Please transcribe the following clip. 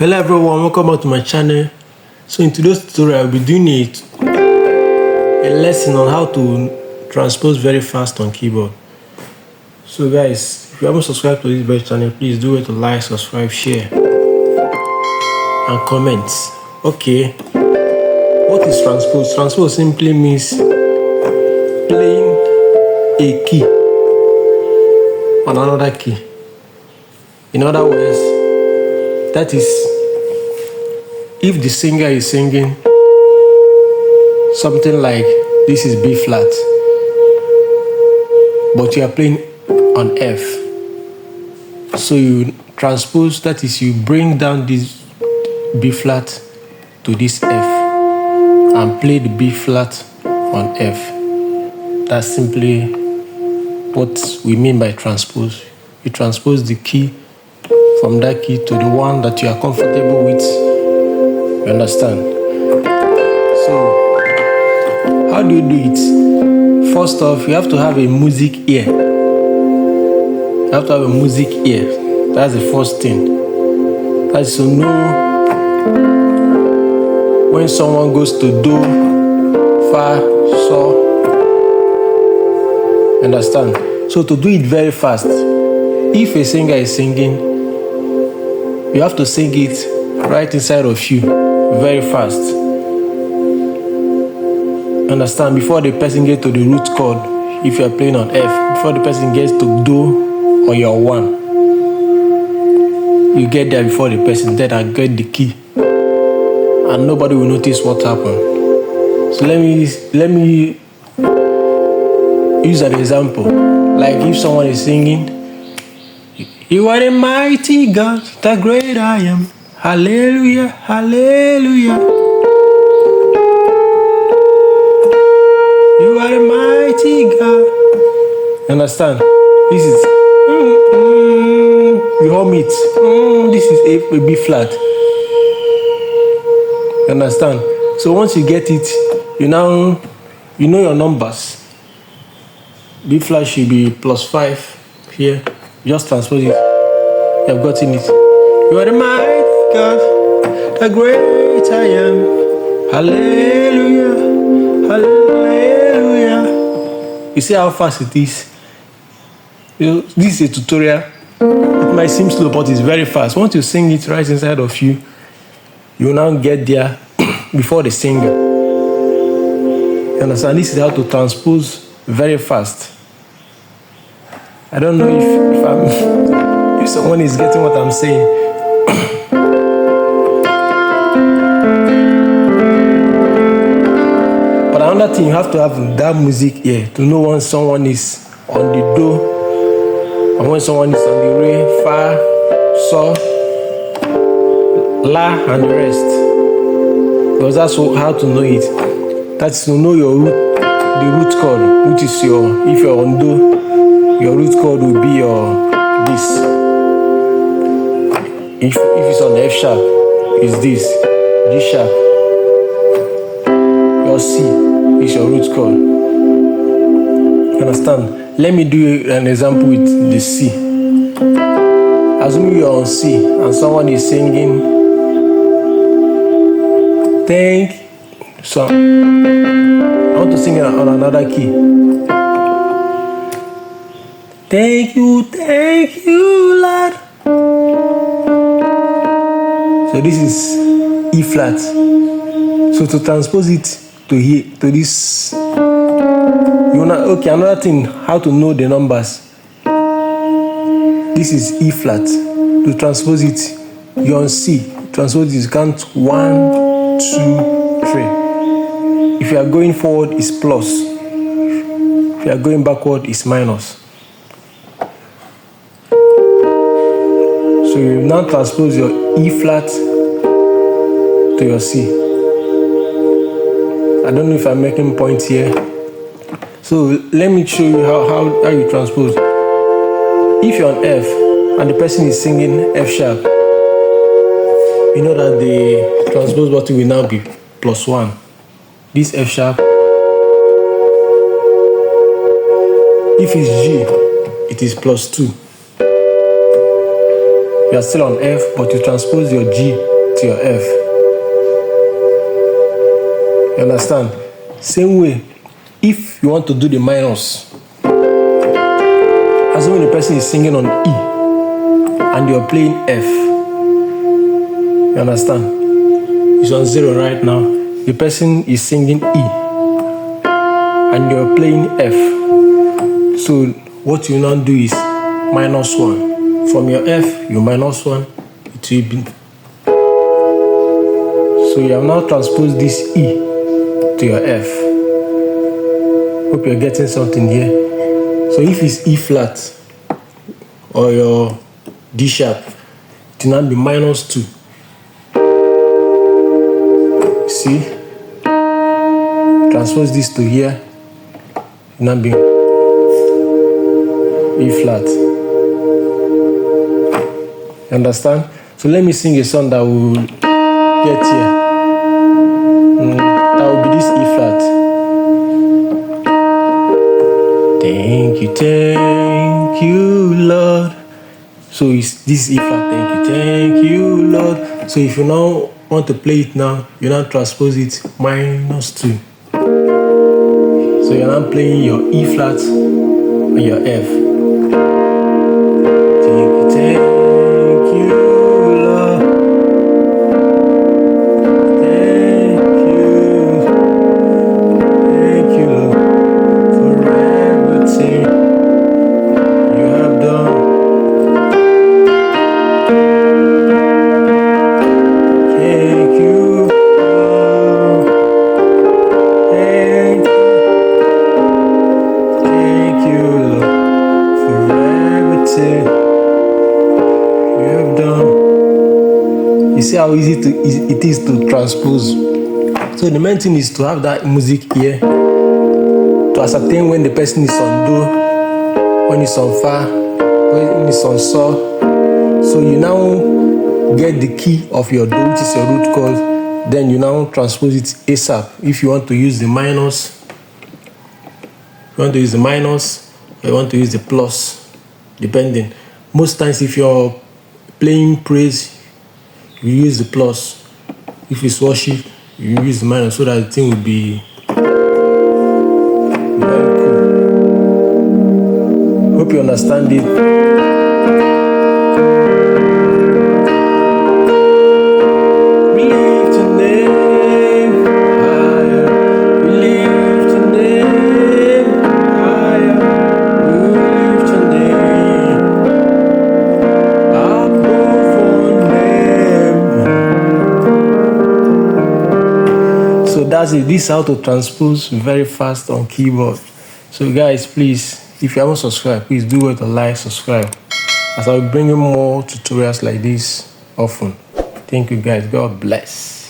Hello everyone, welcome back to my channel. So in today's tutorial, I'll be doing a lesson on how to transpose very fast on keyboard. So guys, if you haven't subscribed to this very channel, please do it to like, subscribe, share, and comment. Okay, what is transpose? Transpose simply means playing a key on another key. In other words, that is, if the singer is singing something like this is B flat, but you are playing on F, so you transpose, that is, you bring down this B flat to this F and play the B flat on F. That's simply what we mean by transpose. You transpose the key from that key to the one that you are comfortable with. You understand? So, how do you do it? First off, you have to have a music ear. You have to have a music ear. That's the first thing. That's to know when someone goes to Do, Fa, So. Understand? So to do it very fast, if a singer is singing, you have to sing it right inside of you, very fast. Understand? Before the person gets to the root chord, if you are playing on F, before the person gets to Do or your one, you get there before the person, then I get the key, and nobody will notice what happened. So let me use an example. Like if someone is singing, "You are the mighty God, the great I am. Hallelujah, hallelujah. You are the mighty God." Understand? This is you hum it. This is a B flat. Understand? So once you get it, you know your numbers. B flat should be +5 here. Just transpose it. You have gotten it. You are the mighty God, the great I am. Hallelujah, hallelujah. You see how fast it is? This is a tutorial. It might seem slow, but it's very fast. Once you sing it right inside of you, you will now get there before the singer. You understand? This is how to transpose very fast. I don't know if someone is getting what I'm saying. But another thing, you have to have that music ear to know when someone is on the Do and when someone is on the Re, Fa, So, La, and the rest. Because that's how to know it. That's to know the root chord, which is if you're on Do, your root chord will be your this. If it's on F sharp, it's this. G sharp. Your C is your root chord. You understand? Let me do an example with the C. Assuming you're on C and someone is singing, so I want to sing it on another key. Thank you, Lord. So this is E flat. So to transpose it to here, to this, another thing, how to know the numbers. This is E flat. To transpose it, you're on C. Transpose it, you count 1, 2, 3. If you are going forward, it's plus. If you are going backward, it's minus. So you now transpose your E flat to your C. I don't know if I'm making points here. So let me show you how you transpose. If you're on F and the person is singing F sharp, you know that the transpose button will now be +1. This F sharp. If it's G, it is +2. You are still on F, but you transpose your G to your F. You understand? Same way, if you want to do the minors, as when the person is singing on E and you're playing F. You understand? It's on 0 right now. The person is singing E and you're playing F. So what you now do is -1. From your F, you -1, it will be. So you have now transposed this E to your F. Hope you're getting something here. So if it's E flat or your D sharp, it will now be -2. See? Transpose this to here, it will now be E flat. You understand? So let me sing a song that will get here. That will be this E flat. Thank you, Lord. So it's this E flat. Thank you, Lord. So if you now want to play it now, you now transpose it -2. So you're now playing your E flat and your F. Thank you, Lord. Thank you, Lord, for everything you have done. Thank you, Lord. Thank you, Lord, for everything you have done. You see how easy it is to transpose. So the main thing is to have that music here to ascertain when the person is on Do, when it's on Fa, when it's on So. So you now get the key of your Do, which is your root chord. Then you now transpose it ASAP. If you want to use the minors, or you want to use the plus, depending. Most times if you're playing praise, you use the plus. If it's worship, you use the minor, so that the thing will be very cool. Hope you understand it. We lift your name higher. We lift your name higher. We lift your name above all name. So that's it. This is how to transpose very fast on keyboard. So guys, please, if you haven't subscribed, please do it to like, subscribe, as I'll bring you more tutorials like this often. Thank you guys. God bless.